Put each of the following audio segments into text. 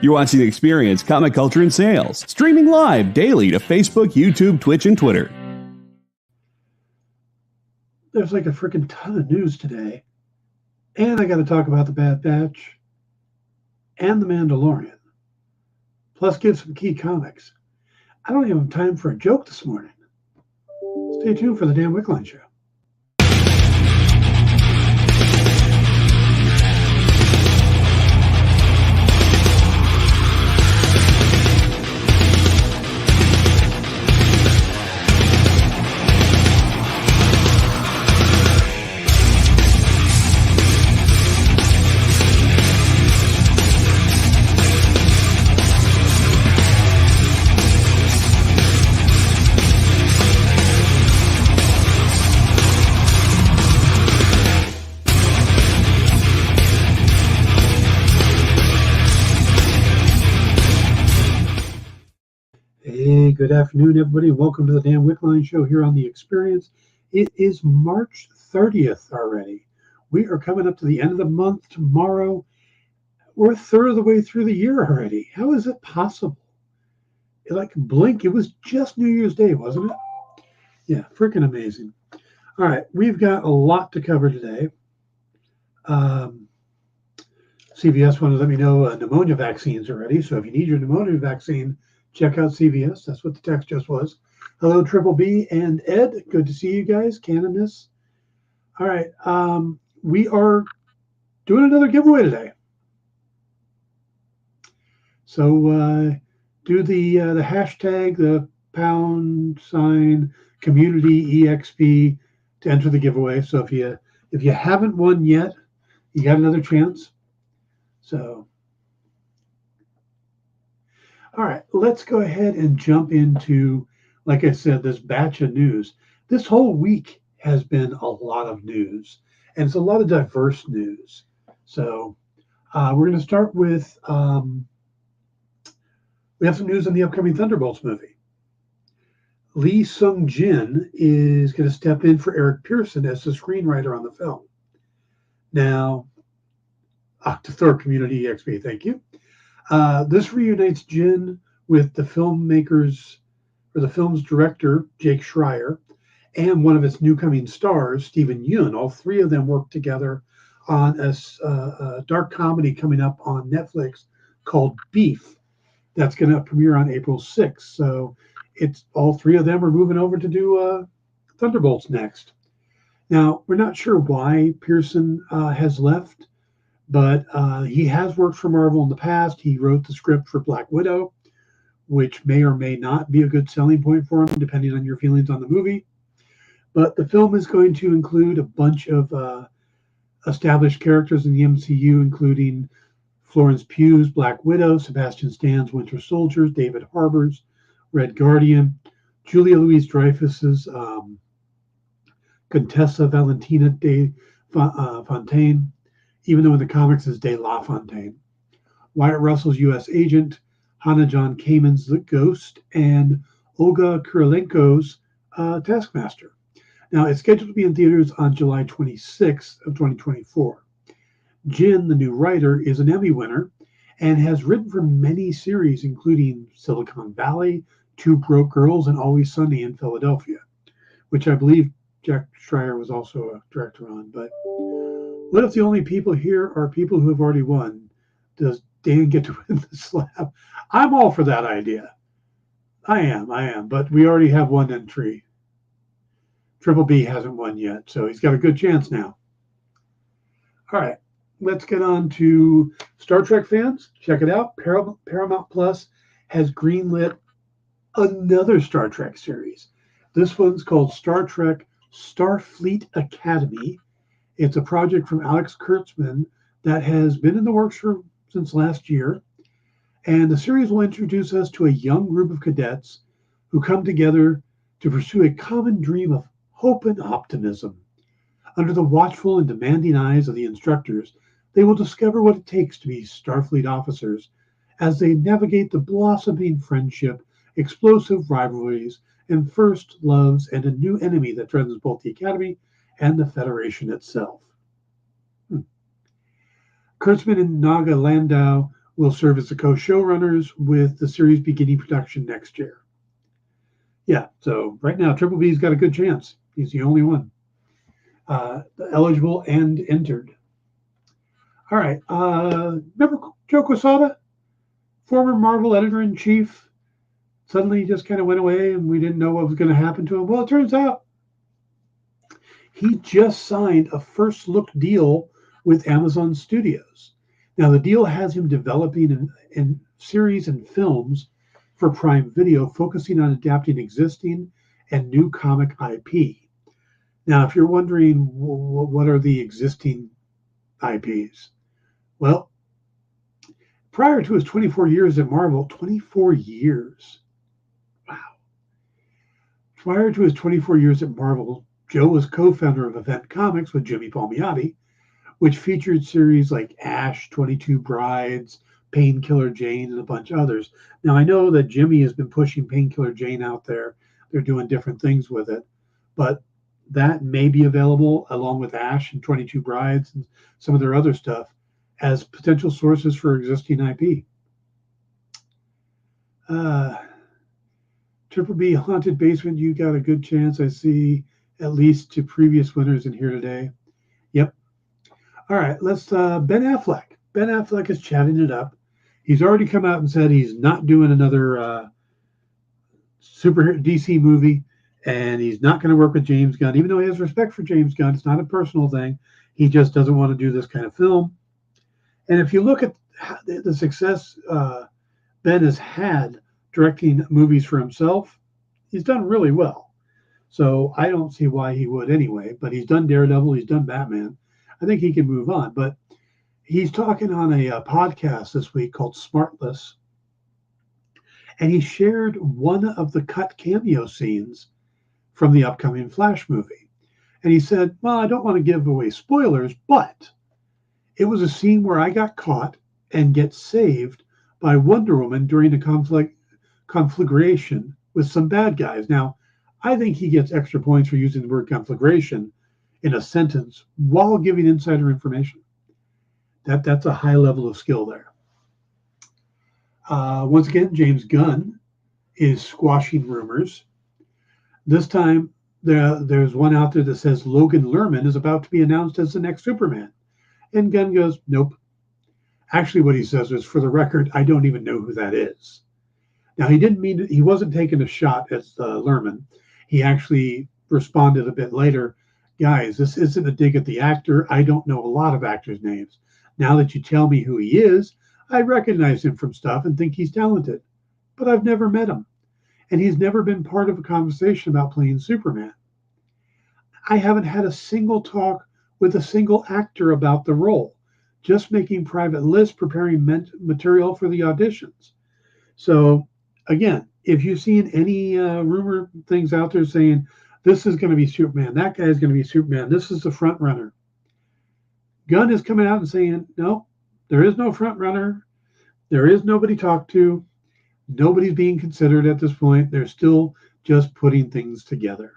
You're watching The Experience, Comic Culture and Sales, streaming live daily to Facebook, YouTube, Twitch, and Twitter. There's like a freaking ton of news today. And I got to talk about the Bad Batch and the Mandalorian. Plus get some key comics. I don't even have time for a joke this morning. Stay tuned for the Dan Wickline Show. Hey, good afternoon, everybody. Welcome to the Dan Wickline Show here on The Experience. It is March 30th already. We are coming up to the end of the month tomorrow. We're a third of the way through the year already. How is it possible? Like blink, it was just New Year's Day, wasn't it? Yeah, freaking amazing. All right, we've got a lot to cover today. CVS wanted to let me know pneumonia vaccines are ready. So if you need your pneumonia vaccine, check out CVS. That's what the text just was. Hello, Triple B and Ed. Good to see you guys. Cannabis. All right. We are doing another giveaway today. So do the hashtag, the # community EXP to enter the giveaway. So if you haven't won yet, you got another chance. So. All right, let's go ahead and jump into, like I said, this batch of news. This whole week has been a lot of news, and it's a lot of diverse news. So we're going to start with, we have some news on the upcoming Thunderbolts movie. Lee Sung-jin is going to step in for Eric Pearson as the screenwriter on the film. Now, to Thor Community EXP, thank you. This reunites Jin with the filmmakers, or the film's director, Jake Schreier, and one of its new coming stars, Steven Yeun. All three of them work together on a dark comedy coming up on Netflix called Beef. That's going to premiere on April 6th. So it's all three of them are moving over to do Thunderbolts next. Now, we're not sure why Pearson has left. But he has worked for Marvel in the past. He wrote the script for Black Widow, which may or may not be a good selling point for him, depending on your feelings on the movie. But the film is going to include a bunch of established characters in the MCU, including Florence Pugh's Black Widow, Sebastian Stan's Winter Soldier, David Harbour's Red Guardian, Julia Louis-Dreyfus's Contessa Valentina de Fontaine, even though in the comics is De La Fontaine, Wyatt Russell's U.S. agent, Hannah John Kamen's The Ghost, and Olga Kurilenko's Taskmaster. Now, it's scheduled to be in theaters on July 26th of 2024. Jin, the new writer, is an Emmy winner and has written for many series, including Silicon Valley, Two Broke Girls, and Always Sunny in Philadelphia, which I believe Jack Schreier was also a director on. But what if the only people here are people who have already won? Does Dan get to win the slab? I'm all for that idea. I am. But we already have one entry. Triple B hasn't won yet, so he's got a good chance now. All right, let's get on to Star Trek fans. Check it out. Paramount Plus has greenlit another Star Trek series. This one's called Star Trek Starfleet Academy. It's a project from Alex Kurtzman that has been in the works since last year. And the series will introduce us to a young group of cadets who come together to pursue a common dream of hope and optimism. Under the watchful and demanding eyes of the instructors, they will discover what it takes to be Starfleet officers as they navigate the blossoming friendship, explosive rivalries, and first loves, and a new enemy that threatens both the Academy and the Federation itself. Kurtzman and Naga Landau will serve as the co-showrunners, with the series beginning production next year. Yeah, so right now, Triple B's got a good chance. He's the only one eligible and entered. All right. Remember Joe Quesada, former Marvel editor-in-chief? Suddenly he just kind of went away and we didn't know what was going to happen to him. Well, it turns out he just signed a first look deal with Amazon Studios. Now, the deal has him developing in series and films for Prime Video, focusing on adapting existing and new comic IP. Now, if you're wondering what are the existing IPs, well, prior to his 24 years at Marvel, 24 years. Wow. Prior to his 24 years at Marvel, Joe was co-founder of Event Comics with Jimmy Palmiotti, which featured series like Ash, 22 Brides, Painkiller Jane, and a bunch of others. Now, I know that Jimmy has been pushing Painkiller Jane out there. They're doing different things with it, but that may be available along with Ash and 22 Brides and some of their other stuff as potential sources for existing IP. Triple B Haunted Basement, you got a good chance. I see at least 2 previous winners in here today. Yep. All right, let's Ben Affleck. Ben Affleck is chatting it up. He's already come out and said he's not doing another super DC movie, and he's not going to work with James Gunn, even though he has respect for James Gunn. It's not a personal thing. He just doesn't want to do this kind of film. And if you look at the success Ben has had directing movies for himself, he's done really well. So I don't see why he would anyway, but he's done Daredevil, he's done Batman. I think he can move on. But he's talking on a podcast this week called Smartless, and he shared one of the cut cameo scenes from the upcoming Flash movie. And he said, well, I don't want to give away spoilers, but it was a scene where I got caught and get saved by Wonder Woman during a conflagration with some bad guys. Now, I think he gets extra points for using the word conflagration in a sentence while giving insider information. That's a high level of skill there. Once again, James Gunn is squashing rumors. This time, there's one out there that says Logan Lerman is about to be announced as the next Superman. And Gunn goes, nope. Actually, what he says is, for the record, I don't even know who that is. Now, he wasn't taking a shot at Lerman. He actually responded a bit later, guys, this isn't a dig at the actor. I don't know a lot of actors' names. Now that you tell me who he is, I recognize him from stuff and think he's talented. But I've never met him. And he's never been part of a conversation about playing Superman. I haven't had a single talk with a single actor about the role, just making private lists, preparing material for the auditions. So, again, if you've seen any rumor things out there saying, this is going to be Superman, that guy is going to be Superman, this is the front runner, Gunn is coming out and saying, no, there is no front runner. There is nobody talked to. Nobody's being considered at this point. They're still just putting things together.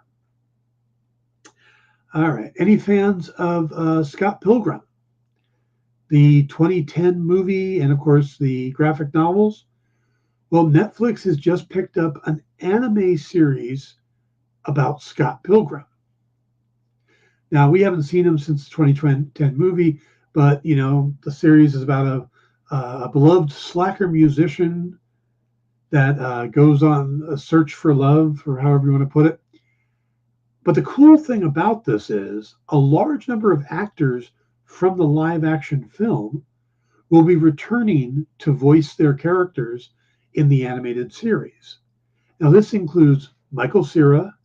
All right. Any fans of Scott Pilgrim, the 2010 movie, and of course the graphic novels? Well, Netflix has just picked up an anime series about Scott Pilgrim. Now, we haven't seen him since the 2010 movie, but, you know, the series is about a beloved slacker musician that goes on a search for love, or however you want to put it. But the cool thing about this is a large number of actors from the live action film will be returning to voice their characters in the animated series. Now, this includes Michael Cera,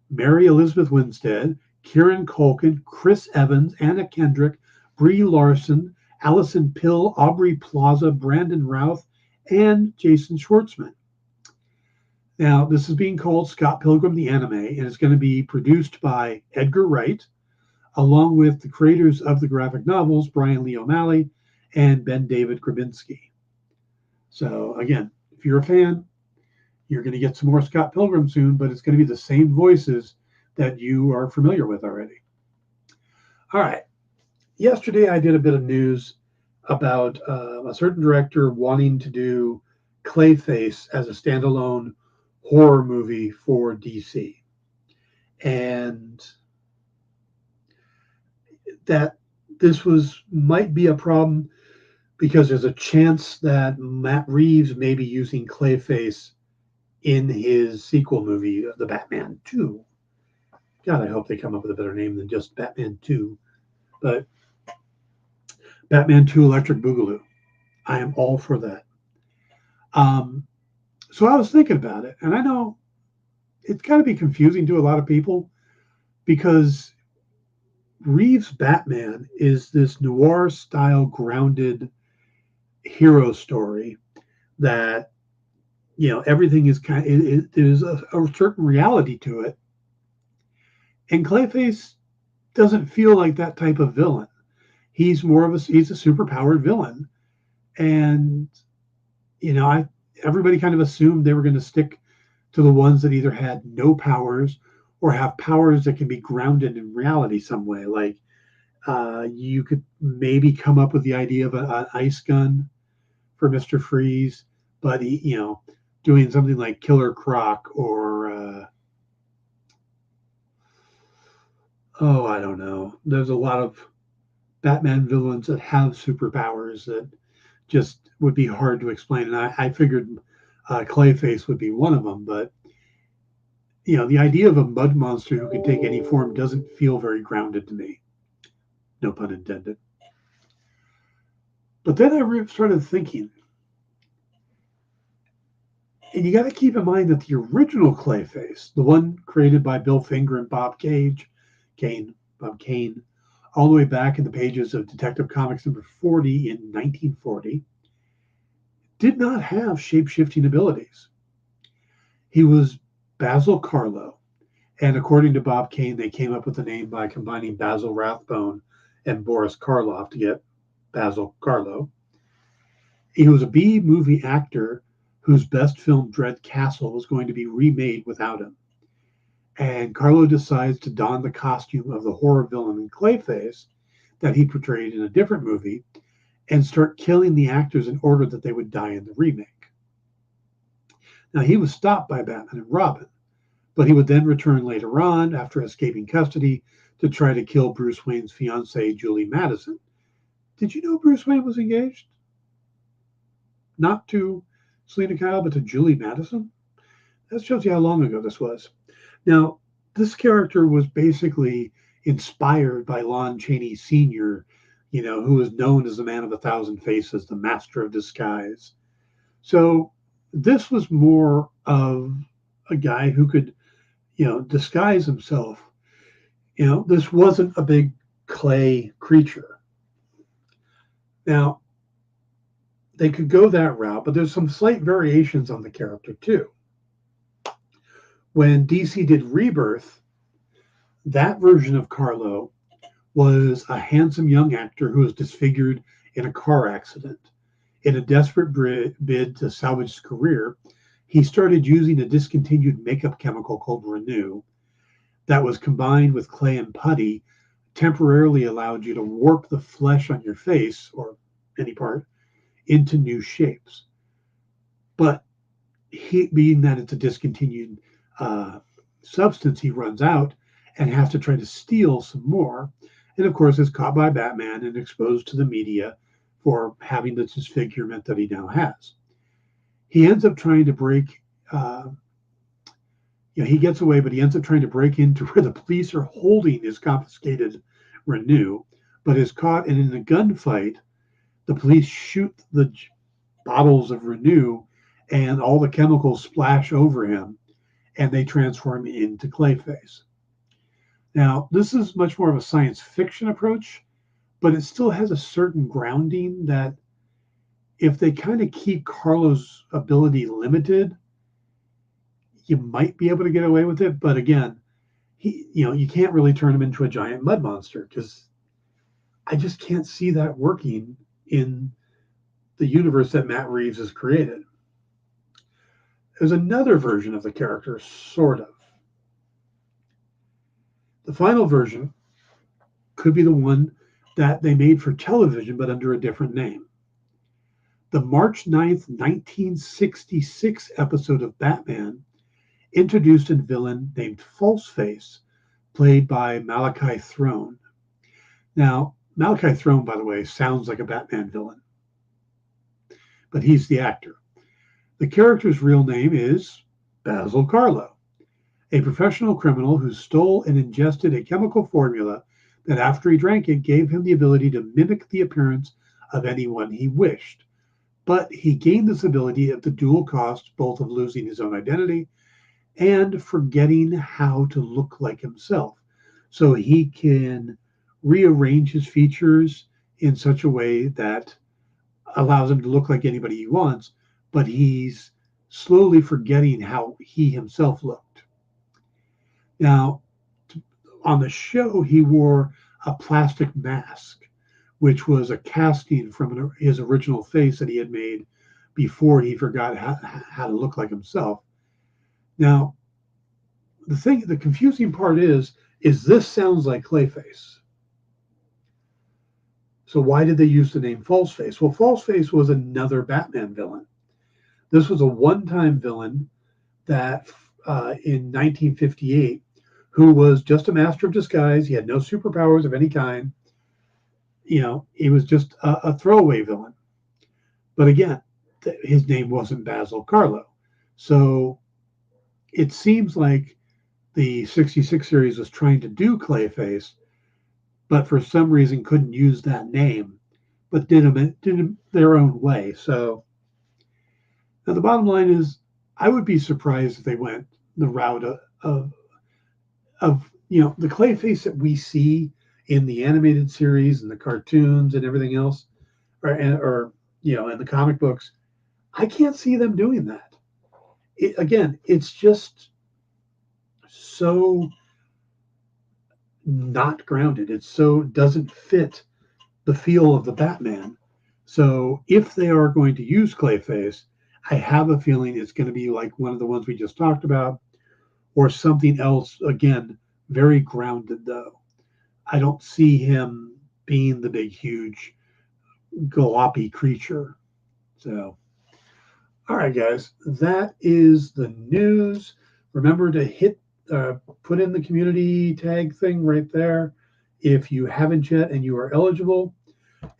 Mary Elizabeth Winstead, Kieran Culkin, Chris Evans, Anna Kendrick, Brie Larson, Allison Pill, Aubrey Plaza, Brandon Routh, and Jason Schwartzman. Now, this is being called Scott Pilgrim the Anime, and it's going to be produced by Edgar Wright, along with the creators of the graphic novels, Brian Lee O'Malley and Ben David Grabinski. So, again, if you're a fan, you're going to get some more Scott Pilgrim soon, but it's going to be the same voices that you are familiar with already. All right. Yesterday, I did a bit of news. about a certain director wanting to do Clayface as a standalone horror movie for DC. And that this might be a problem because there's a chance that Matt Reeves may be using Clayface in his sequel movie, The Batman 2. God, I hope they come up with a better name than just Batman 2. But Batman 2 Electric Boogaloo. I am all for that. So I was thinking about it, and I know it's got to be confusing to a lot of people because Reeves' Batman is this noir-style grounded hero story that, everything is there's a certain reality to it. And Clayface doesn't feel like that type of villain. He's a superpowered villain. And, everybody kind of assumed they were going to stick to the ones that either had no powers or have powers that can be grounded in reality some way. Like you could maybe come up with the idea of an ice gun for Mr. Freeze, but doing something like Killer Croc or I don't know. There's a lot of Batman villains that have superpowers that just would be hard to explain. And I figured Clayface would be one of them, but the idea of a mud monster who can take any form doesn't feel very grounded to me. No pun intended. But then I started thinking, and you got to keep in mind that the original Clayface, the one created by Bill Finger and Bob Kane, all the way back in the pages of Detective Comics number 40 in 1940, did not have shape-shifting abilities. He was Basil Karlo, and according to Bob Kane, they came up with the name by combining Basil Rathbone and Boris Karloff to get Basil Karlo. He was a B-movie actor whose best film, Dread Castle, was going to be remade without him. And Karlo decides to don the costume of the horror villain in Clayface that he portrayed in a different movie and start killing the actors in order that they would die in the remake. Now, he was stopped by Batman and Robin, but he would then return later on after escaping custody to try to kill Bruce Wayne's fiancée, Julie Madison. Did you know Bruce Wayne was engaged? Not to Selena Kyle, but to Julie Madison? That shows you how long ago this was. Now, this character was basically inspired by Lon Chaney Sr., who was known as the Man of 1,000 Faces, the Master of Disguise. So this was more of a guy who could, disguise himself. This wasn't a big clay creature. Now, they could go that route, but there's some slight variations on the character too. When DC did Rebirth, that version of Karlo was a handsome young actor who was disfigured in a car accident. In a desperate bid to salvage his career, he started using a discontinued makeup chemical called Renew that was combined with clay and putty, temporarily allowed you to warp the flesh on your face or any part into new shapes. But being that it's a discontinued substance, he runs out and has to try to steal some more. And of course, is caught by Batman and exposed to the media for having the disfigurement that he now has. He ends up trying to break, he gets away, but he ends up trying to break into where the police are holding his confiscated Renew, but is caught. And in a gunfight, the police shoot the bottles of Renew and all the chemicals splash over him and they transform into Clayface. Now, this is much more of a science fiction approach, but it still has a certain grounding that if they kind of keep Karlo's ability limited, you might be able to get away with it. But again, you can't really turn him into a giant mud monster because I just can't see that working in the universe that Matt Reeves has created. There's another version of the character, sort of. The final version could be the one that they made for television, but under a different name. The March 9th, 1966 episode of Batman introduced a villain named Falseface, played by Malachi Throne. Now, Malachi Throne, by the way, sounds like a Batman villain, but he's the actor. The character's real name is Basil Carlo, a professional criminal who stole and ingested a chemical formula that after he drank it gave him the ability to mimic the appearance of anyone he wished. But he gained this ability at the dual cost both of losing his own identity and forgetting how to look like himself. So he can rearrange his features in such a way that allows him to look like anybody he wants, but he's slowly forgetting how he himself looked. Now, on the show, he wore a plastic mask, which was a casting from his original face that he had made before he forgot how to look like himself. Now, the confusing part is this sounds like Clayface. So why did they use the name Falseface? Well, Falseface was another Batman villain. This was a one-time villain that in 1958, who was just a master of disguise. He had no superpowers of any kind. You know, he was just a throwaway villain. But again, his name wasn't Basil Carlo. So it seems like the 66 series was trying to do Clayface, but for some reason couldn't use that name, but did them their own way. So now the bottom line is, I would be surprised if they went the route of the Clayface that we see in the animated series and the cartoons and everything else, or in the comic books. I can't see them doing that. It's just so not grounded. It so doesn't fit the feel of the Batman. So if they are going to use Clayface, I have a feeling it's going to be like one of the ones we just talked about, or something else, again, very grounded though. I don't see him being the big, huge, gloppy creature. So, all right, guys, that is the news. Remember to put in the community tag thing right there if you haven't yet and you are eligible.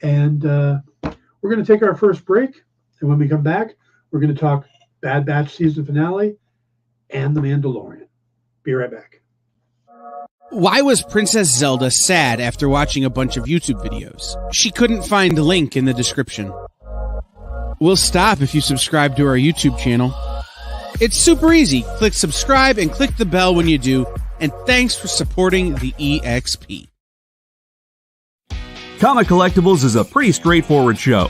And we're going to take our first break. And when we come back, we're going to talk Bad Batch season finale and The Mandalorian. Be right back. Why was Princess Zelda sad after watching a bunch of YouTube videos? She couldn't find the link in the description. We'll stop if you subscribe to our YouTube channel. It's super easy. Click subscribe and click the bell when you do. And thanks for supporting the EXP. Comic Collectibles is a pretty straightforward show.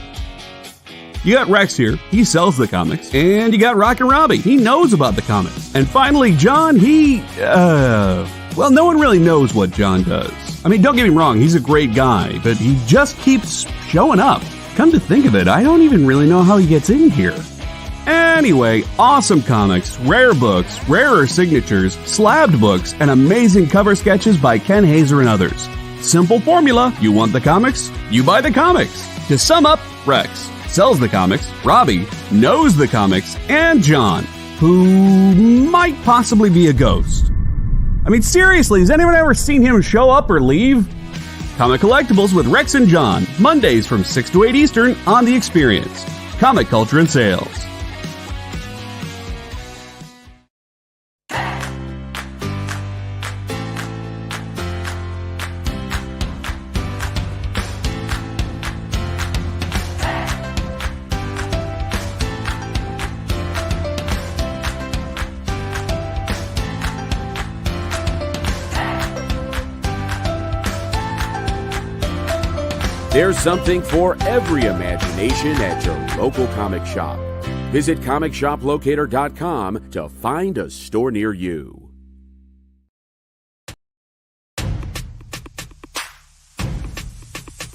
You got Rex here, he sells the comics, and you got Rocket Robbie, he knows about the comics. And finally, John, well, no one really knows what John does. I mean, don't get me wrong, he's a great guy, but he just keeps showing up. Come to think of it, I don't even really know how he gets in here. Anyway, awesome comics, rare books, rarer signatures, slabbed books, and amazing cover sketches by Ken Hazer and others. Simple formula, you want the comics, you buy the comics. To sum up, Rex sells the comics, Robbie knows the comics, and John, who might possibly be a ghost. I mean, seriously, has anyone ever seen him show up or leave? Comic Collectibles with Rex and John, Mondays from 6 to 8 Eastern on The Experience. Comic Culture and Sales. There's something for every imagination at your local comic shop. Visit ComicShopLocator.com to find a store near you.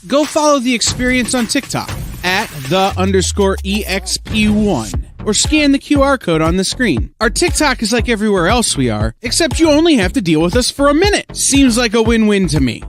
Go follow The Experience on TikTok at @the_EXP1 or scan the QR code on the screen. Our TikTok is like everywhere else we are, except you only have to deal with us for a minute. Seems like a win-win to me.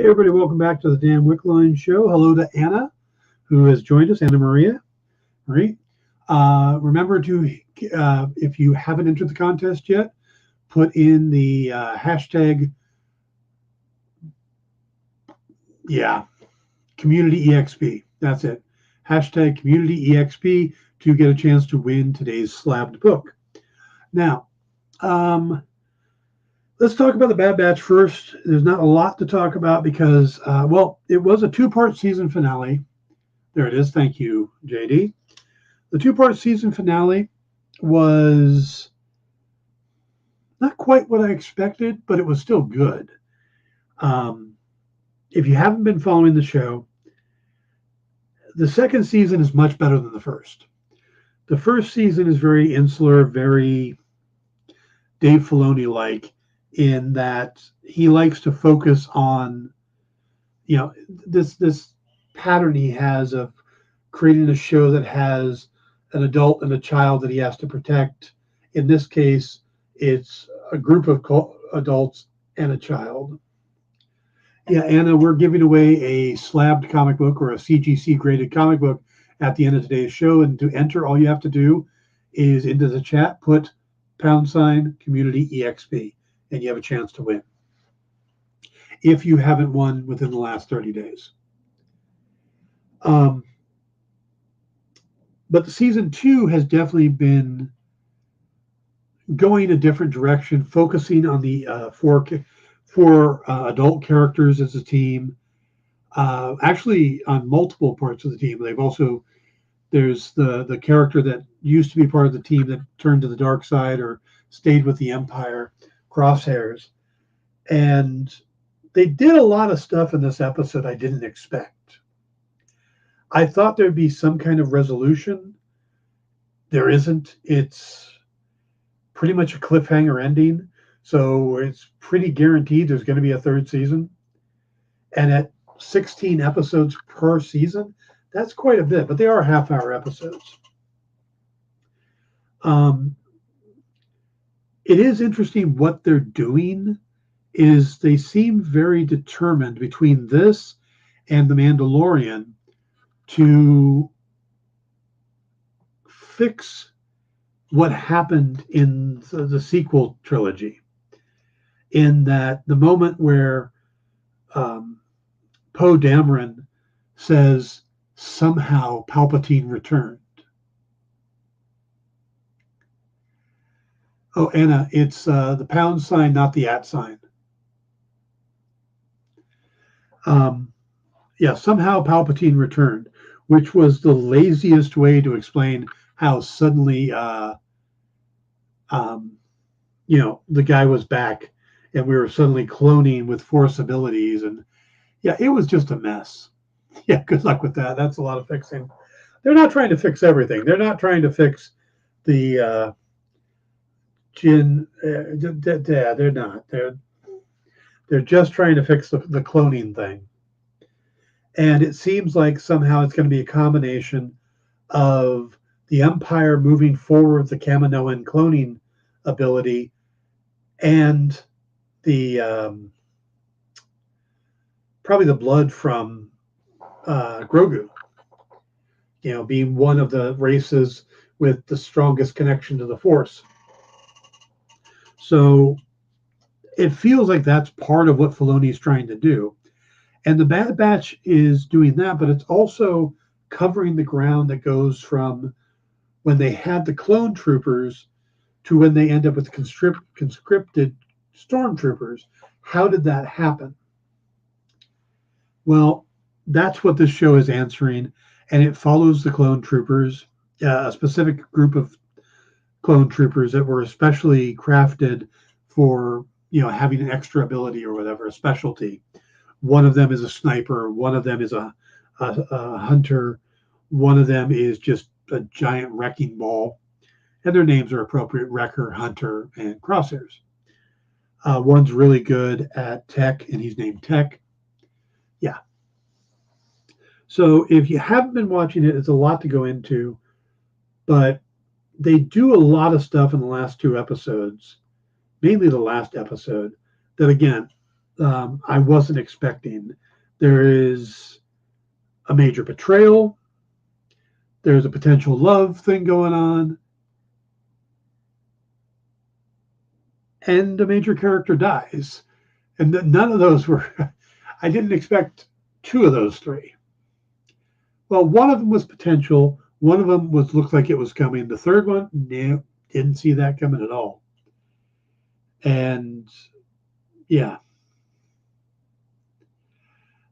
everybody, welcome back to the Dan Wickline Show. Hello to Anna, who has joined us, Anna Maria. Marie. Remember to, if you haven't entered the contest yet, put in the hashtag, CommunityEXP. That's it. Hashtag CommunityEXP to get a chance to win today's slabbed book. Now, let's talk about the Bad Batch first. There's not a lot to talk about because, it was a two-part season finale. There it is. Thank you, JD. The two-part season finale was not quite what I expected, but it was still good. If you haven't been following the show, the second season is much better than the first. The first season is very insular, very Dave Filoni-like, in that he likes to focus on, this pattern he has of creating a show that has an adult and a child that he has to protect. In this case, it's a group of adults and a child. Yeah, Anna, we're giving away a slabbed comic book or a CGC graded comic book at the end of today's show. And to enter, all you have to do is into the chat, put #CommunityEXP, and you have a chance to win if you haven't won within the last 30 days. But the season 2 has definitely been going a different direction, focusing on the four adult characters as a team, actually on multiple parts of the team. There's the character that used to be part of the team that turned to the dark side or stayed with the Empire, Crosshairs. And they did a lot of stuff in this episode I didn't expect. I thought there'd be some kind of resolution. There isn't. It's pretty much a cliffhanger ending. So it's pretty guaranteed there's going to be a third season. And at 16 episodes per season, that's quite a bit, but they are half-hour episodes. It is interesting what they're doing is they seem very determined between this and The Mandalorian to fix what happened in the sequel trilogy. In that the moment where Poe Dameron says, somehow Palpatine returned. Oh, Anna, it's the pound sign, not the at sign. Somehow Palpatine returned, which was the laziest way to explain how suddenly, the guy was back and we were suddenly cloning with Force abilities. And it was just a mess. Yeah, good luck with that. That's a lot of fixing. They're not trying to fix everything. They're not trying to fix the Jin. They're not. They're just trying to fix the cloning thing. And it seems like somehow it's going to be a combination of the Empire moving forward the Kaminoan cloning ability and the probably the blood from Grogu, being one of the races with the strongest connection to the Force. So it feels like that's part of what Filoni is trying to do. And the Bad Batch is doing that, but it's also covering the ground that goes from when they had the clone troopers to when they end up with conscripted stormtroopers. How did that happen? Well, that's what this show is answering, and it follows the clone troopers, a specific group of clone troopers that were especially crafted for, having an extra ability or whatever, a specialty. One of them is a sniper. One of them is a hunter. One of them is just a giant wrecking ball. And their names are appropriate: Wrecker, Hunter, and Crosshairs. One's really good at tech, and he's named Tech. Yeah. So if you haven't been watching it, it's a lot to go into. But they do a lot of stuff in the last two episodes, mainly the last episode, that, again, I wasn't expecting. There is a major betrayal. There's a potential love thing going on. And a major character dies. And none of those were, I didn't expect two of those three. Well, one of them was potential. One of them looked like it was coming. The third one, no, didn't see that coming at all. And yeah,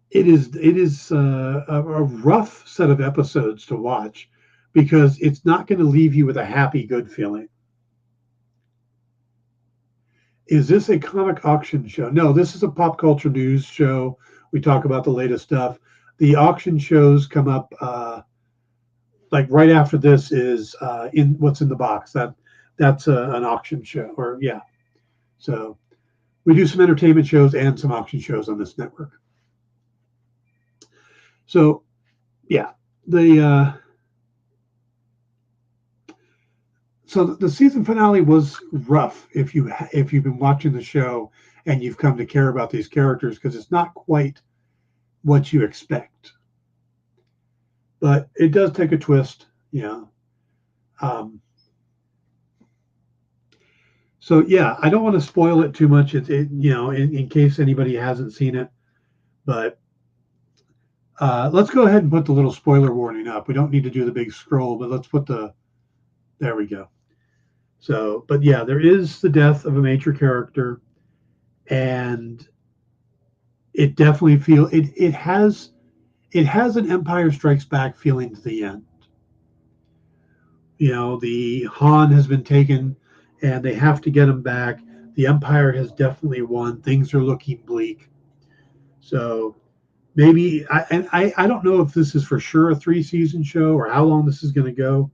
it is a rough set of episodes to watch because it's not going to leave you with a happy, good feeling. Is this a comic auction show? No, this is a pop culture news show. We talk about the latest stuff. The auction shows come up like right after this is in what's in the box. That's an auction show, or yeah. So we do some entertainment shows and some auction shows on this network. So yeah, so the season finale was rough if you've been watching the show and you've come to care about these characters, because it's not quite what you expect. But it does take a twist, yeah. So yeah, I don't want to spoil it too much. In case anybody hasn't seen it, but let's go ahead and put the little spoiler warning up. We don't need to do the big scroll, but let's put there we go. So, but yeah, there is the death of a major character, and it definitely it has an Empire Strikes Back feeling to the end. The Han has been taken, and they have to get him back. The Empire has definitely won. Things are looking bleak. So maybe I don't know if this is for sure a 3-season show or how long this is going to go,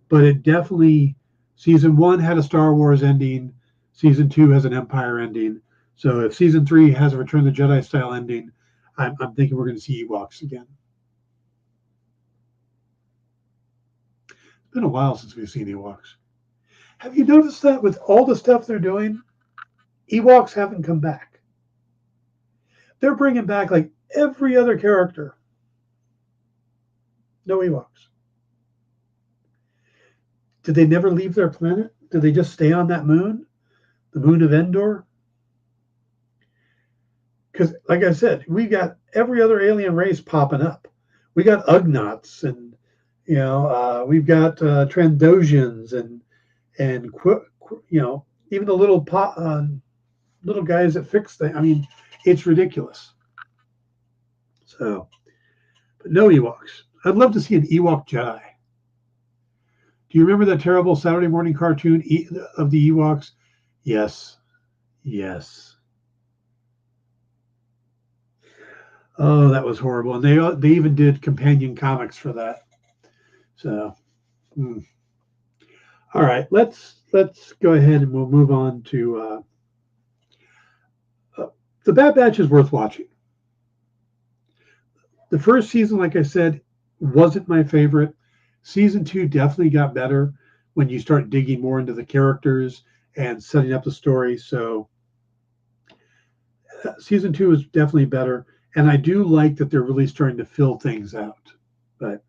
but it definitely. Season 1 had a Star Wars ending. Season 2 has an Empire ending. So if Season 3 has a Return of the Jedi style ending, I'm thinking we're going to see Ewoks again. It's been a while since we've seen Ewoks. Have you noticed that with all the stuff they're doing, Ewoks haven't come back? They're bringing back like every other character. No Ewoks. Did they never leave their planet? Did they just stay on that moon? The moon of Endor? Because, like I said, we got every other alien race popping up. We got Ugnaughts, and we've got Trandoshians, and even the little guys that fix things. I mean, it's ridiculous. So, but no Ewoks. I'd love to see an Ewok Jedi. Do you remember that terrible Saturday morning cartoon of the Ewoks? Yes. Oh, that was horrible. And they even did companion comics for that. So, all right, let's go ahead and we'll move on to The Bad Batch is worth watching. The first season, like I said, wasn't my favorite. Season 2 definitely got better when you start digging more into the characters and setting up the story. So season 2 is definitely better. And I do like that they're really starting to fill things out. But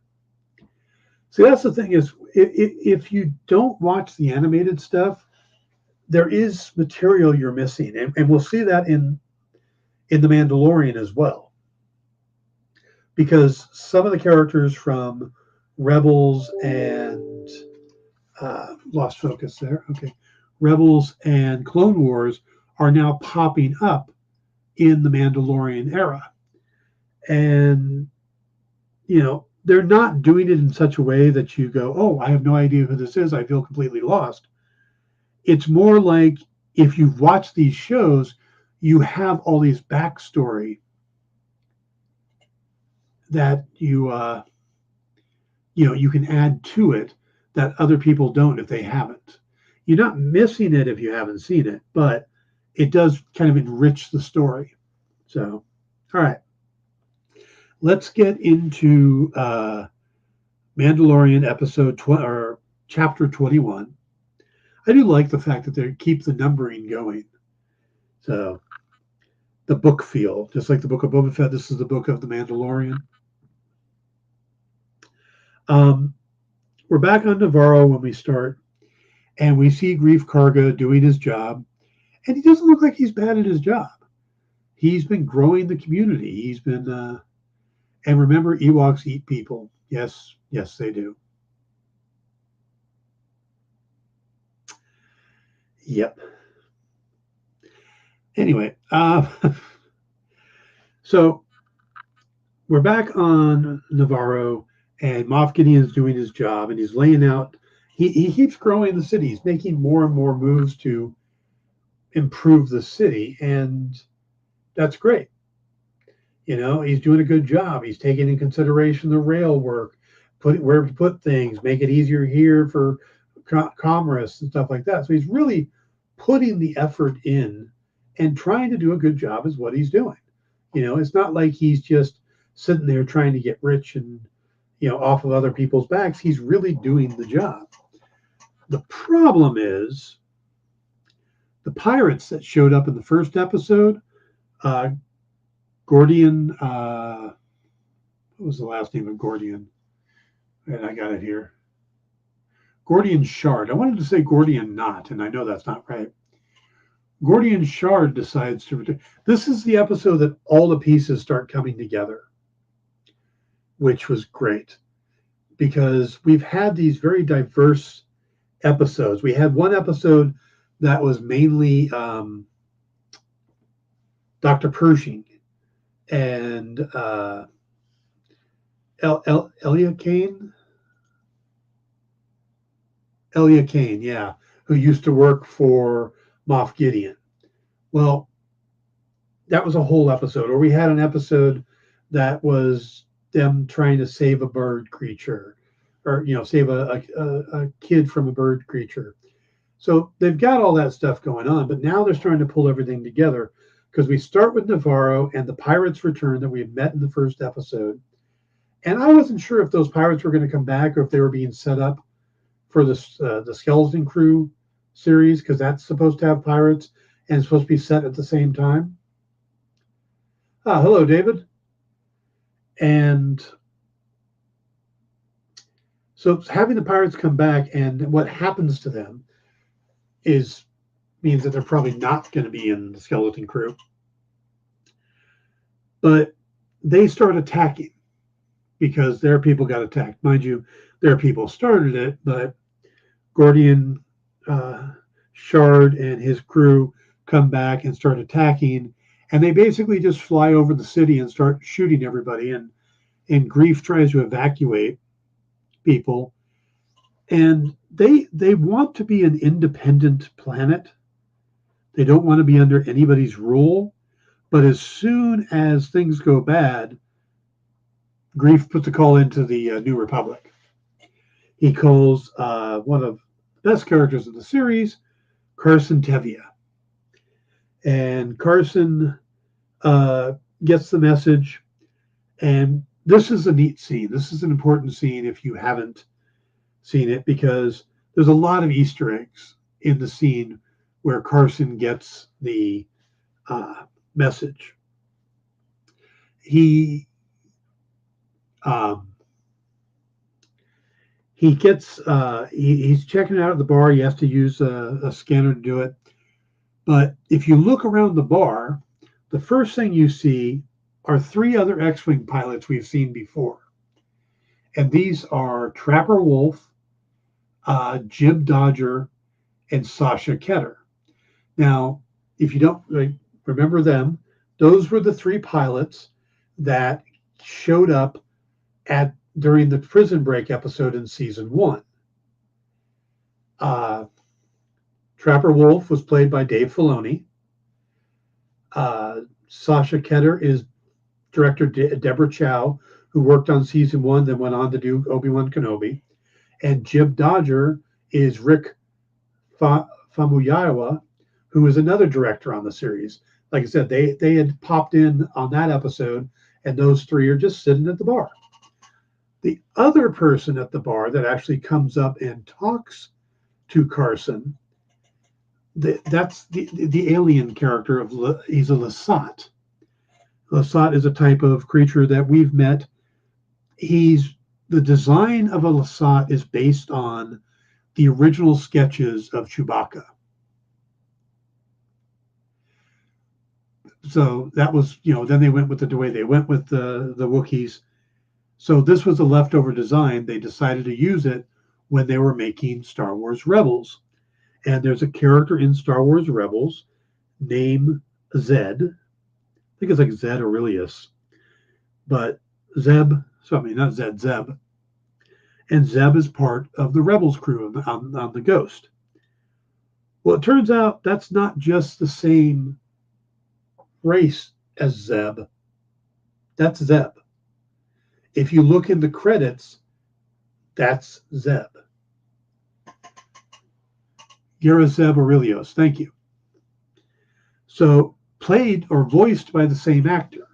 see, that's the thing is, if you don't watch the animated stuff, there is material you're missing. And we'll see that in The Mandalorian as well. Because some of the characters from Rebels and lost focus there. Okay. Rebels and Clone Wars are now popping up in the Mandalorian era. And, they're not doing it in such a way that you go, oh, I have no idea who this is. I feel completely lost. It's more like if you've watched these shows, you have all these backstory that you can add to it that other people don't if they haven't. You're not missing it if you haven't seen it, but it does kind of enrich the story. So, all right. Let's get into Mandalorian episode or chapter 21. I do like the fact that they keep the numbering going. So, the book feel, just like the book of Boba Fett. This is the book of the Mandalorian. We're back on Navarro when we start, and we see Grief Karga doing his job, and he doesn't look like he's bad at his job. He's been growing the community. He's been, and remember, Ewoks eat people. Yes, yes, they do. Yep. Anyway, so we're back on Navarro, and Moff Gideon's doing his job, and he's laying out. He keeps growing the city. He's making more and more moves to improve the city, and that's great. You know, he's doing a good job. He's taking in consideration the rail work, where to put things, make it easier here for commerce and stuff like that. So he's really putting the effort in and trying to do a good job is what he's doing. You know, it's not like he's just sitting there trying to get rich and, you know, off of other people's backs. He's really doing the job. The problem is the pirates that showed up in the first episode, Gordian, what was the last name of Gordian? And I got it here. Gordian Shard. I wanted to say Gordian Knot, and I know that's not right. Gordian Shard decides to return. This is the episode that all the pieces start coming together, which was great because we've had these very diverse episodes. We had one episode that was mainly Dr. Pershing and Elia Kane, yeah, who used to work for Moff Gideon. Well, that was a whole episode. Or we had an episode that was them trying to save a bird creature, or save a kid from a bird creature. So they've got all that stuff going on, but now they're starting to pull everything together because we start with Navarro and the pirates return that we had met in the first episode. And I wasn't sure if those pirates were going to come back or if they were being set up for the Skeleton Crew series, because that's supposed to have pirates and it's supposed to be set at the same time. Hello, David. And so having the pirates come back and what happens to them means that they're probably not going to be in the Skeleton Crew. But they start attacking because their people got attacked. Mind you, their people started it, but Gordian Shard and his crew come back and start attacking, and they basically just fly over the city and start shooting everybody, and Grief tries to evacuate people, and they want to be an independent planet. They don't want to be under anybody's rule, but as soon as things go bad, Grief puts a call into the New Republic. He calls one of the best characters in the series, Carson Tevye. And Carson gets the message, and this is a neat scene. This is an important scene if you haven't seen it, because there's a lot of Easter eggs in the scene where Carson gets the message. He's checking out at the bar. He has to use a scanner to do it. But if you look around the bar, the first thing you see are 3 other X-Wing pilots we've seen before. And these are Trapper Wolf, Jib Dodger, and Sasha Ketter. Now, if you don't remember them, those were the 3 pilots that showed up during the Prison Break episode in season 1. Trapper Wolf was played by Dave Filoni. Sasha Ketter is director Deborah Chow, who worked on season 1, then went on to do Obi-Wan Kenobi. And Jib Dodger is Rick Famuyiwa, who is another director on the series. Like I said, they had popped in on that episode, and those 3 are just sitting at the bar. The other person at the bar that actually comes up and talks to Carson, that's the alien character he's a Lasat. Lasat is a type of creature that we've met. The design of a Lasat is based on the original sketches of Chewbacca. So that was, then they went with the way they went with the Wookiees. So this was a leftover design. They decided to use it when they were making Star Wars Rebels. And there's a character in Star Wars Rebels named Zed. I think it's like Zed Aurelius. But not Zed, Zeb. And Zeb is part of the Rebels crew on the Ghost. Well, it turns out that's not just the same race as Zeb. That's Zeb. If you look in the credits, that's Zeb. Gara Zeb Aurelius, thank you. So played or voiced by the same actor,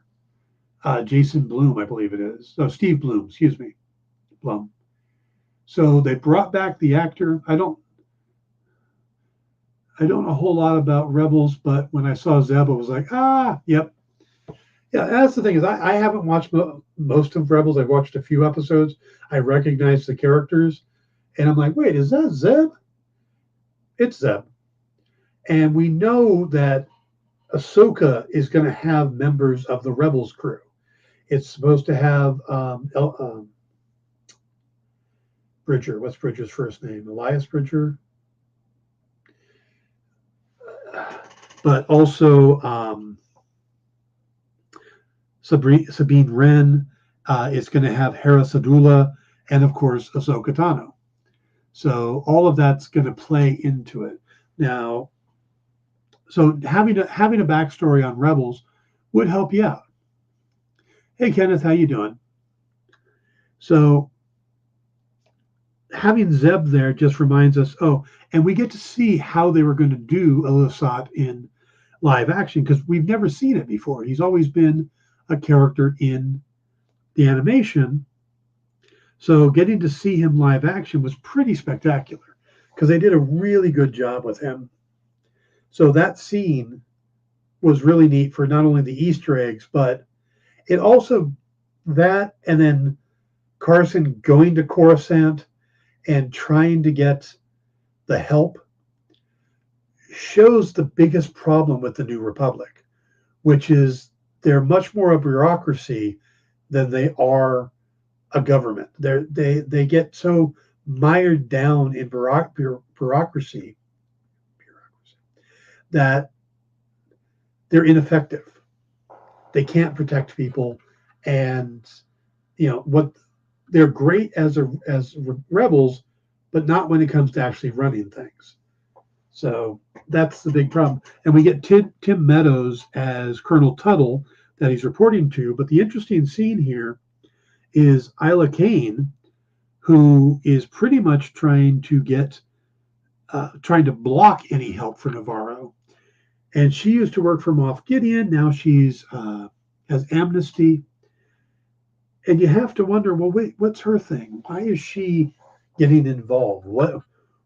Jason Blum, I believe it is. No, Steve Blum, excuse me, Blum. So they brought back the actor. I don't know a whole lot about Rebels, but when I saw Zeb, I was like, yep. Yeah, that's the thing is I haven't watched most of Rebels. I've watched a few episodes. I recognize the characters, and I'm like, wait, is that Zeb? It's Zeb. And we know that Ahsoka is going to have members of the Rebels crew. It's supposed to have Bridger. What's Bridger's first name? Elias Bridger. But also Sabine Wren is going to have Hera Syndulla, and of course Ahsoka Tano. So all of that's going to play into it. Now, so having a backstory on Rebels would help you out. Hey Kenneth, how you doing? So having Zeb there just reminds us, and we get to see how they were going to do Lasat in live action, because we've never seen it before. He's always been a character in the animation. So getting to see him live action was pretty spectacular, because they did a really good job with him. So that scene was really neat for not only the Easter eggs, but it also, that and then Carson going to Coruscant and trying to get the help shows the biggest problem with the New Republic, which is they're much more a bureaucracy than they are a government. They get so mired down in bureaucracy that they're ineffective. They can't protect people, and what they're great as rebels, but not when it comes to actually running things. So that's the big problem. And we get Tim Meadows as Colonel Tuttle that he's reporting to. But the interesting scene here is Isla Kane, who is pretty much trying to block any help for Navarro. And she used to work for Moff Gideon. Now she's has amnesty. And you have to wonder, well, wait, what's her thing? Why is she getting involved?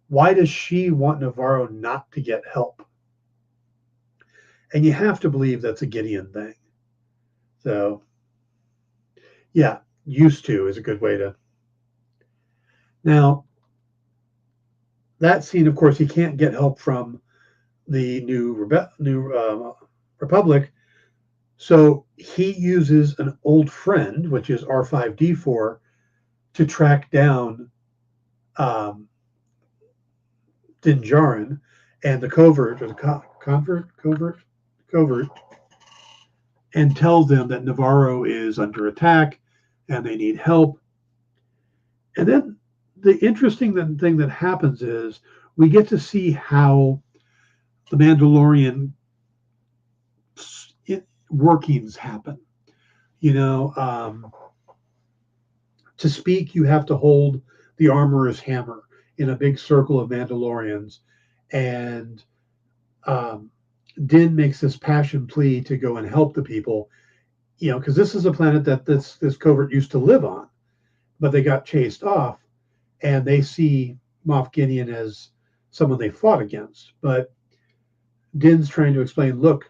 Why does she want Navarro not to get help? And you have to believe that's a Gideon thing. So, yeah, used to is a good way to. Now, that scene, of course, he can't get help from the new Republic. So he uses an old friend, which is R5D4, to track down Din Djarin and the covert, or the covert, and tells them that Navarro is under attack and they need help. And then the interesting thing that happens is we get to see how the Mandalorian workings happen. To speak, you have to hold the armorer's hammer in a big circle of Mandalorians, and Din makes this passion plea to go and help the people, because this is a planet that this covert used to live on, but they got chased off, and they see Moff Gideon as someone they fought against. But Din's trying to explain, look,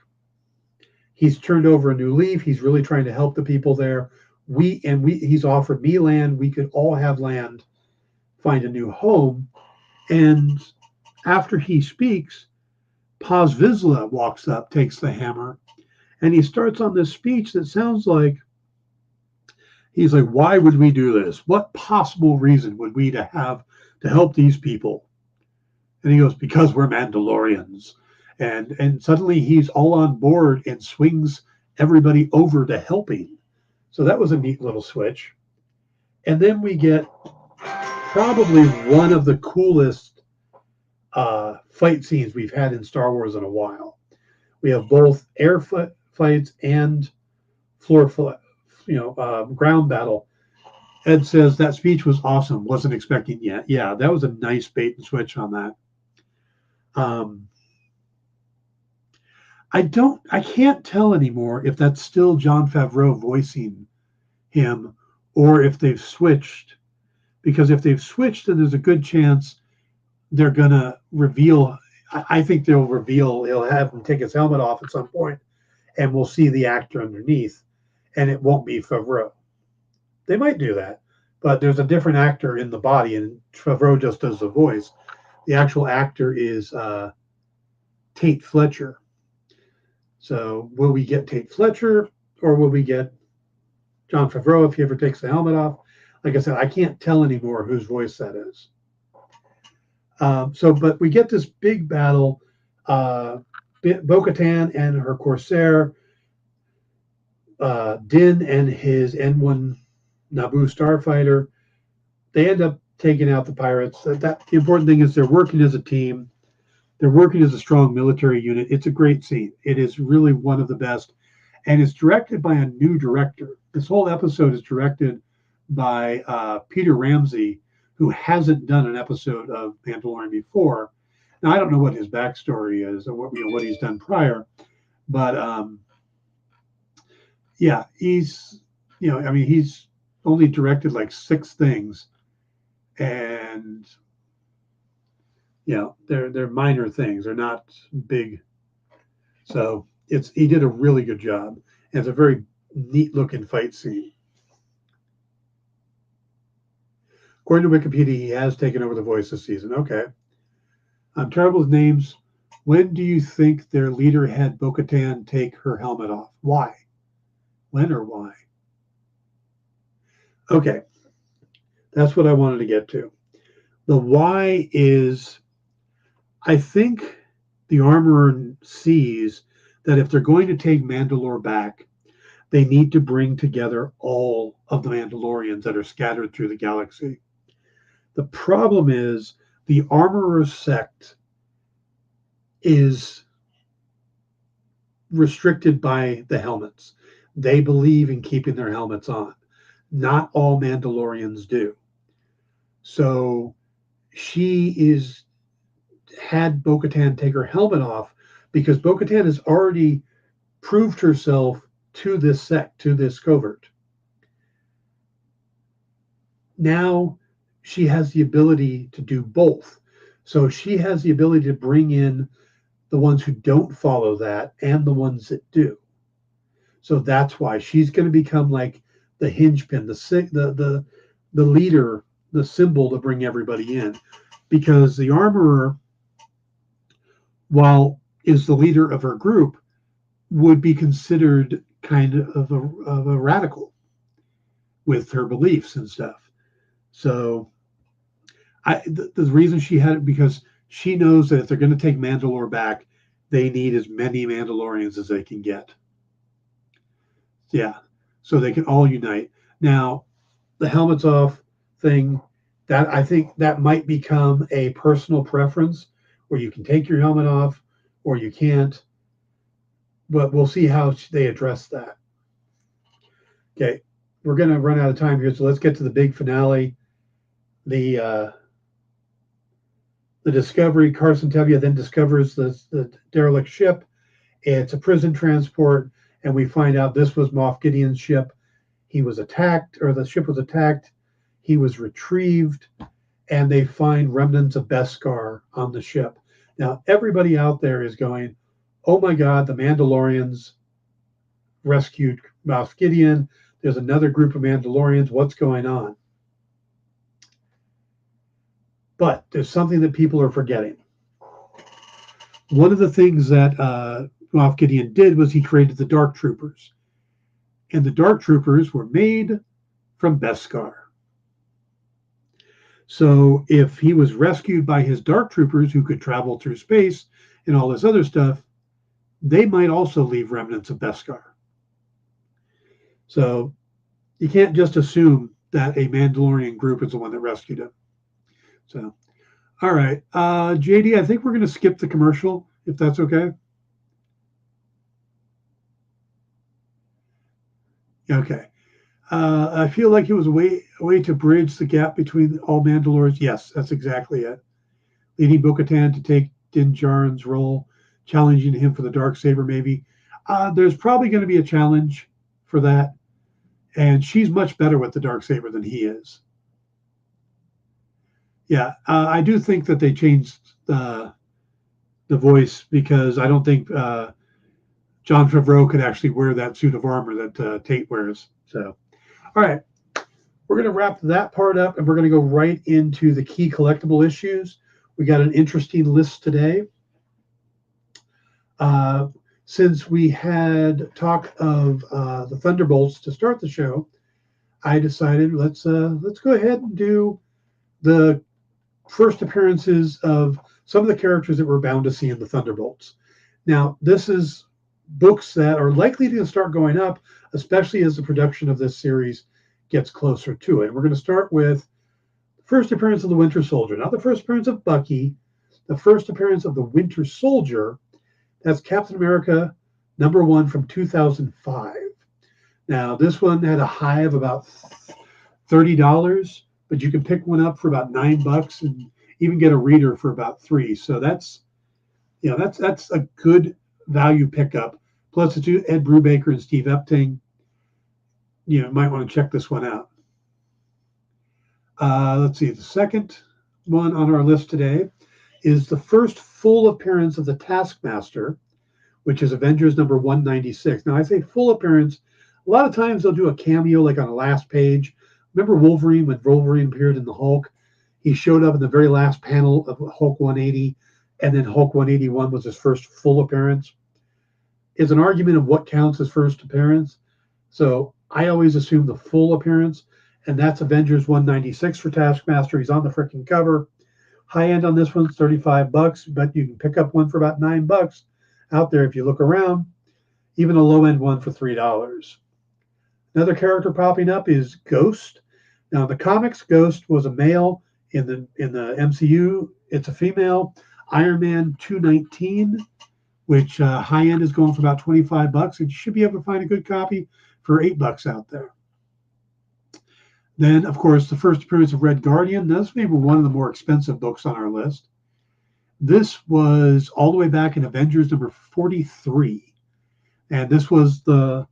He's turned over a new leaf. He's really trying to help the people there. He's offered me land. We could all have land, find a new home. And after he speaks, Paz Vizsla walks up, takes the hammer, and he starts on this speech that sounds like he's like, why would we do this? What possible reason would we have to help these people? And he goes, because we're Mandalorians. And suddenly he's all on board and swings everybody over to helping. So that was a neat little switch. And then we get probably one of the coolest fight scenes we've had in Star Wars in a while. We have both air fights and floor fight, ground battle. Ed says that speech was awesome. Wasn't expecting yet. Yeah, that was a nice bait and switch on that. I can't tell anymore if that's still Jon Favreau voicing him or if they've switched. Because if they've switched, then there's a good chance they're gonna reveal. I think they'll reveal. He'll have him take his helmet off at some point, and we'll see the actor underneath, and it won't be Favreau. They might do that, but there's a different actor in the body, and Favreau just does the voice. The actual actor is Tate Fletcher. So will we get Tate Fletcher, or will we get Jon Favreau if he ever takes the helmet off? Like I said, I can't tell anymore whose voice that is. But we get this big battle. Bo-Katan and her Corsair, Din and his N1 Naboo starfighter, they end up taking out the pirates. The important thing is they're working as a team. They're working as a strong military unit. It's a great scene. It is really one of the best. And it's directed by a new director. This whole episode is directed by Peter Ramsey, who hasn't done an episode of Mandalorian before. Now, I don't know what his backstory is or what he's done prior, but he's only directed like 6 things, and they're minor things. They're not big. So he did a really good job. And it's a very neat looking fight scene. According to Wikipedia, he has taken over the voice this season. Okay. I'm terrible with names. When do you think their leader had Bo-Katan take her helmet off? Why? When or why? Okay. That's what I wanted to get to. The why is, I think the Armorer sees that if they're going to take Mandalore back, they need to bring together all of the Mandalorians that are scattered through the galaxy. The problem is the Armorer sect is restricted by the helmets. They believe in keeping their helmets on. Not all Mandalorians do. So she had Bo-Katan take her helmet off because Bo-Katan has already proved herself to this sect, to this covert. Now she has the ability to do both. So she has the ability to bring in the ones who don't follow that and the ones that do. So that's why she's going to become like the hinge pin, the leader, the symbol to bring everybody in. Because the Armorer, while is the leader of her group, would be considered kind of a radical with her beliefs and stuff. So the reason she had it, because she knows that if they're going to take Mandalore back, they need as many Mandalorians as they can get. Yeah, so they can all unite. Now, the helmets off thing, that I think that might become a personal preference where you can take your helmet off or you can't. But we'll see how they address that. Okay, we're going to run out of time here, so let's get to the big finale. The Discovery, Carson Tevye then discovers the derelict ship. It's a prison transport, and we find out this was Moff Gideon's ship. He was attacked, or the ship was attacked. He was retrieved, and they find remnants of Beskar on the ship. Now, everybody out there is going, oh my God, the Mandalorians rescued Moff Gideon. There's another group of Mandalorians. What's going on? But there's something that people are forgetting. One of the things that Moff Gideon did was he created the Dark Troopers. And the Dark Troopers were made from Beskar. So if he was rescued by his Dark Troopers who could travel through space and all this other stuff, they might also leave remnants of Beskar. So you can't just assume that a Mandalorian group is the one that rescued him. So, all right. JD, I think we're going to skip the commercial, if that's okay. Okay. I feel like it was a way to bridge the gap between all Mandalorians. Yes, that's exactly it. Leading Bo-Katan to take Din Djarin's role, challenging him for the Darksaber, maybe. There's probably going to be a challenge for that. And she's much better with the Darksaber than he is. Yeah, I do think that they changed the voice because I don't think Jon Favreau could actually wear that suit of armor that Tate wears. So, all right, we're going to wrap that part up, and we're going to go right into the key collectible issues. We got an interesting list today. Since we had talk of the Thunderbolts to start the show, I decided let's go ahead and do the first appearances of some of the characters that we're bound to see in the Thunderbolts. Now, this is books that are likely to start going up, especially as the production of this series gets closer to it. We're going to start with the first appearance of the Winter Soldier. Not the first appearance of Bucky, the first appearance of the Winter Soldier. That's Captain America #1 from 2005. Now, this one had a high of about $30, but you can pick one up for about $9 and even get a reader for about $3. So that's a good value pickup. Plus, it's Ed Brubaker and Steve Epting. You might want to check this one out. Let's see. The second one on our list today is the first full appearance of the Taskmaster, which is Avengers number 196. Now, I say full appearance. A lot of times they'll do a cameo like on the last page. Remember Wolverine, when Wolverine appeared in the Hulk? He showed up in the very last panel of Hulk 180, and then Hulk 181 was his first full appearance. It's an argument of what counts as first appearance. So I always assume the full appearance, and that's Avengers 196 for Taskmaster. He's on the freaking cover. High end on this one's $35, but you can pick up one for about $9 out there if you look around. Even a low end one for $3. Another character popping up is Ghost. Now, in the comics, Ghost was a male. In the MCU, it's a female. Iron Man 219, which high end is going for about $25, and you should be able to find a good copy for $8 out there. Then, of course, the first appearance of Red Guardian. Now, this may be one of the more expensive books on our list. This was all the way back in Avengers number 43, and this was the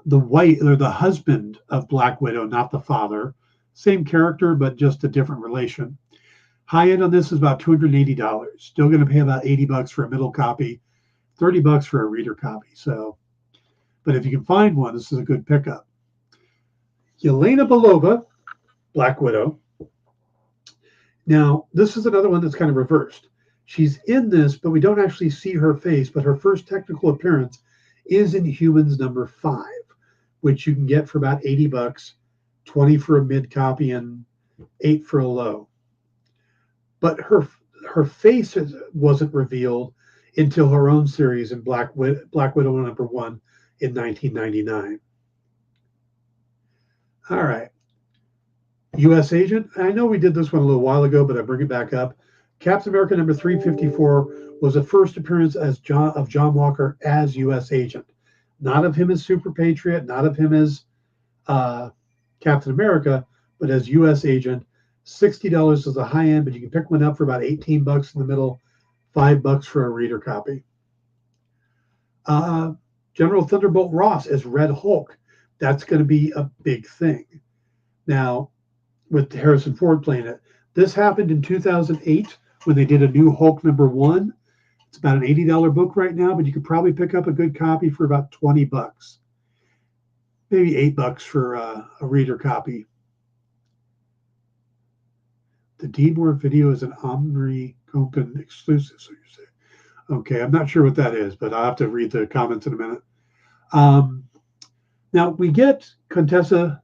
husband of Black Widow, not the father. Same character, but just a different relation. High end on this is about $280. Still going to pay about $80 for a middle copy, $30 for a reader copy. So, but if you can find one, this is a good pickup. Yelena Belova, Black Widow. Now, this is another one that's kind of reversed. She's in this, but we don't actually see her face, but her first technical appearance is in Humans number 5, which you can get for about $80, 20 for a mid copy and 8 for a low. But her face wasn't revealed until her own series in Black Widow number 1 in 1999. All right. U.S. Agent. I know we did this one a little while ago, but I bring it back up. Captain America number 354 was the first appearance of John Walker as U.S. Agent. Not of him as Super Patriot, not of him as Captain America, but as U.S. Agent. $60 is the high end, but you can pick one up for about $18 in the middle, $5 for a reader copy. General Thunderbolt Ross as Red Hulk. That's going to be a big thing. Now, with Harrison Ford playing it. This happened in 2008 when they did a new Hulk number 1. It's about an $80 book right now, but you could probably pick up a good copy for about $20. maybe $8 for a reader copy. The D-More video is an Omri Open exclusive, so you say. Okay, I'm not sure what that is, but I'll have to read the comments in a minute. Now, we get Contessa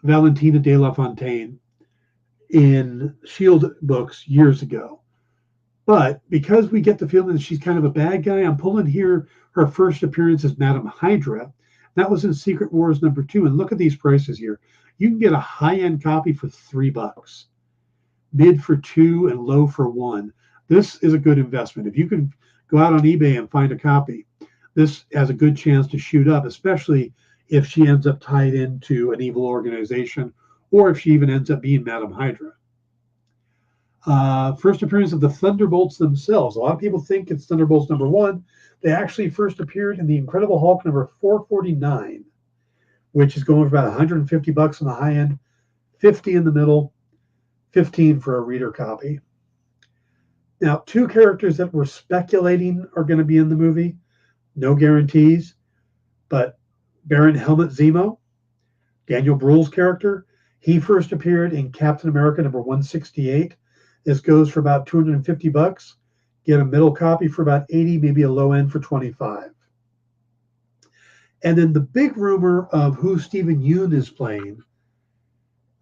Valentina de la Fontaine in S.H.I.E.L.D. books years ago. But because we get the feeling that she's kind of a bad guy, I'm pulling here her first appearance as Madame Hydra. That was in Secret Wars #2. And look at these prices here. You can get a high-end copy for $3, mid for $2, and low for $1. This is a good investment. If you can go out on eBay and find a copy, this has a good chance to shoot up, especially if she ends up tied into an evil organization, or if she even ends up being Madame Hydra. First appearance of the Thunderbolts themselves. A lot of people think it's Thunderbolts #1. They actually first appeared in the Incredible Hulk #449, which is going for about $150 on the high end, $50 in the middle, $15 for a reader copy. Now, 2 characters that we're speculating are going to be in the movie. No guarantees, but Baron Helmut Zemo, Daniel Bruhl's character, he first appeared in Captain America #168. This goes for about $250. Get a middle copy for about $80, maybe a low end for $25. And then the big rumor of who Stephen Yeun is playing,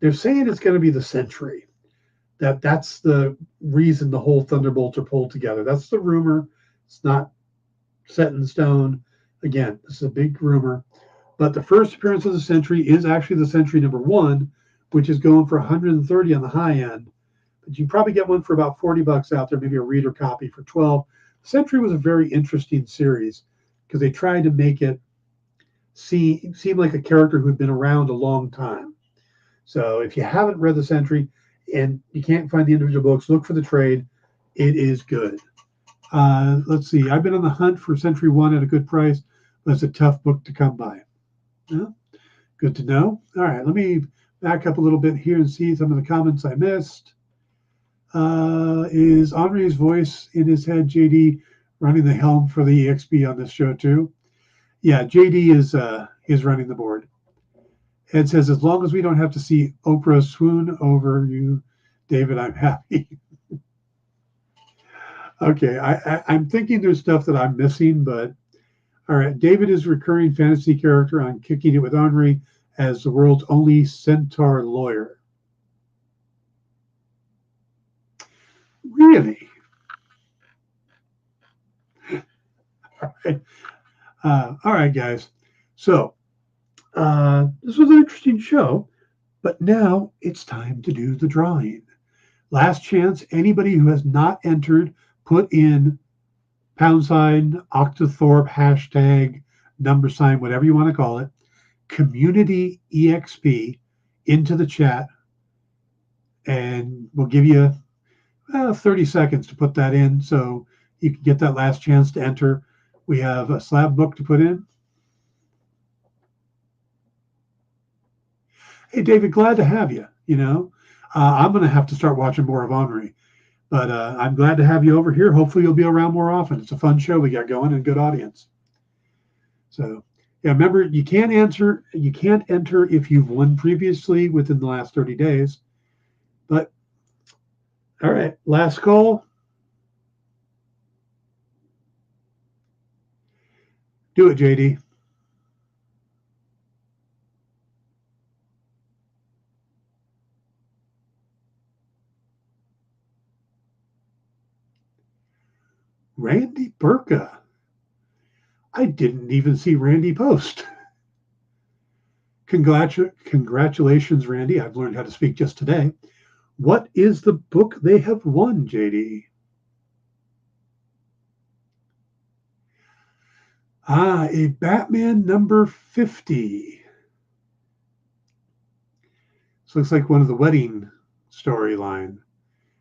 they're saying it's going to be the Sentry. That's the reason the whole Thunderbolts are pulled together. That's the rumor. It's not set in stone. Again, this is a big rumor. But the first appearance of the Sentry is actually the Sentry #1, which is going for $130 on the high end. But you can probably get one for about $40 out there, maybe a reader copy for $12. Sentry was a very interesting series because they tried to make it seem like a character who had been around a long time. So if you haven't read the Sentry and you can't find the individual books, look for the trade. It is good. Let's see. I've been on the hunt for Sentry 1 at a good price. That's a tough book to come by. Yeah, good to know. All right, let me back up a little bit here and see some of the comments I missed. Is Henri's voice in his head, JD, running the helm for the EXP on this show too? Yeah, JD is running the board. Ed says, as long as we don't have to see Oprah swoon over you, David, I'm happy. Okay, I'm thinking there's stuff that I'm missing, but all right. David is a recurring fantasy character on Kicking It with Henri as the world's only centaur lawyer. Really? All right, guys. So this was an interesting show, but now it's time to do the drawing. Last chance. Anybody who has not entered, put in #, Octothorpe, hashtag, #, whatever you want to call it, community EXP into the chat, and we'll give you 30 seconds to put that in so you can get that last chance to enter. We have a slab book to put in. Hey, David, glad to have you. I'm going to have to start watching more of Henri. But I'm glad to have you over here. Hopefully you'll be around more often. It's a fun show we got going and a good audience. So yeah, remember, you can't enter if you've won previously within the last 30 days. But all right, last call. Do it, JD. Randy Burka. I didn't even see Randy post. Congratulations, Randy. I've learned how to speak just today. What is the book they have won, JD? A Batman #50. This looks like one of the wedding storyline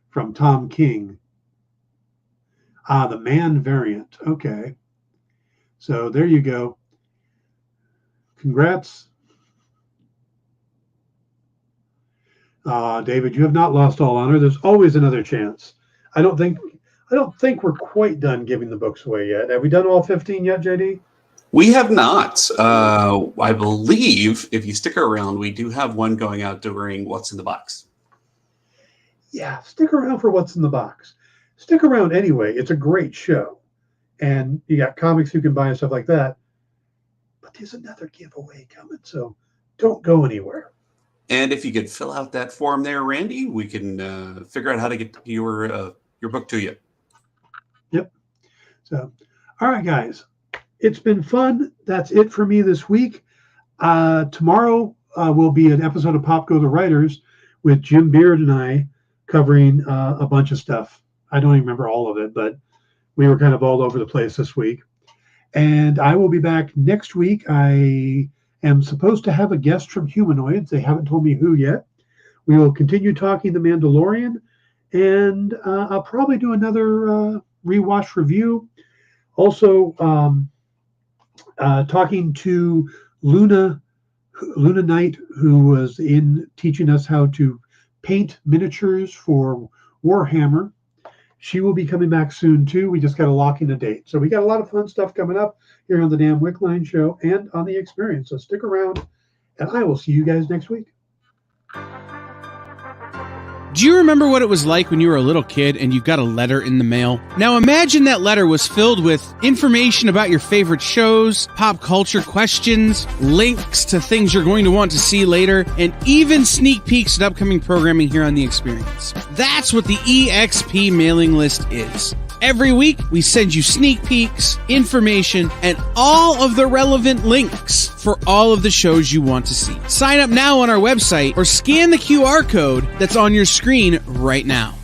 from Tom King. The Man variant. Okay. So there you go. Congrats. David, you have not lost all honor. There's always another chance. I don't think we're quite done giving the books away yet. Have we done all 15 yet, JD? We have not. I believe if you stick around, we do have one going out during What's in the Box. Yeah, stick around for What's in the Box. Stick around anyway. It's a great show. And you got comics you can buy and stuff like that. But there's another giveaway coming, so don't go anywhere. And if you could fill out that form there, Randy, we can figure out how to get your book to you. Yep. So, all right, guys. It's been fun. That's it for me this week. Tomorrow will be an episode of Pop Go the Writers with Jim Beard and I covering a bunch of stuff. I don't even remember all of it, but we were kind of all over the place this week. And I will be back next week. I am supposed to have a guest from Humanoids. They haven't told me who yet. We will continue talking The Mandalorian, and I'll probably do another rewatch review. Also, talking to Luna Knight, who was in teaching us how to paint miniatures for Warhammer. She will be coming back soon too. We just got to lock in a date. So we got a lot of fun stuff coming up here on the Dan Wickline Show and on The Experience. So stick around, and I will see you guys next week. Do you remember what it was like when you were a little kid and you got a letter in the mail? Now imagine that letter was filled with information about your favorite shows, pop culture questions, links to things you're going to want to see later, and even sneak peeks at upcoming programming here on The Experience. That's what the EXP mailing list is. Every week, we send you sneak peeks, information, and all of the relevant links for all of the shows you want to see. Sign up now on our website or scan the QR code that's on your screen right now.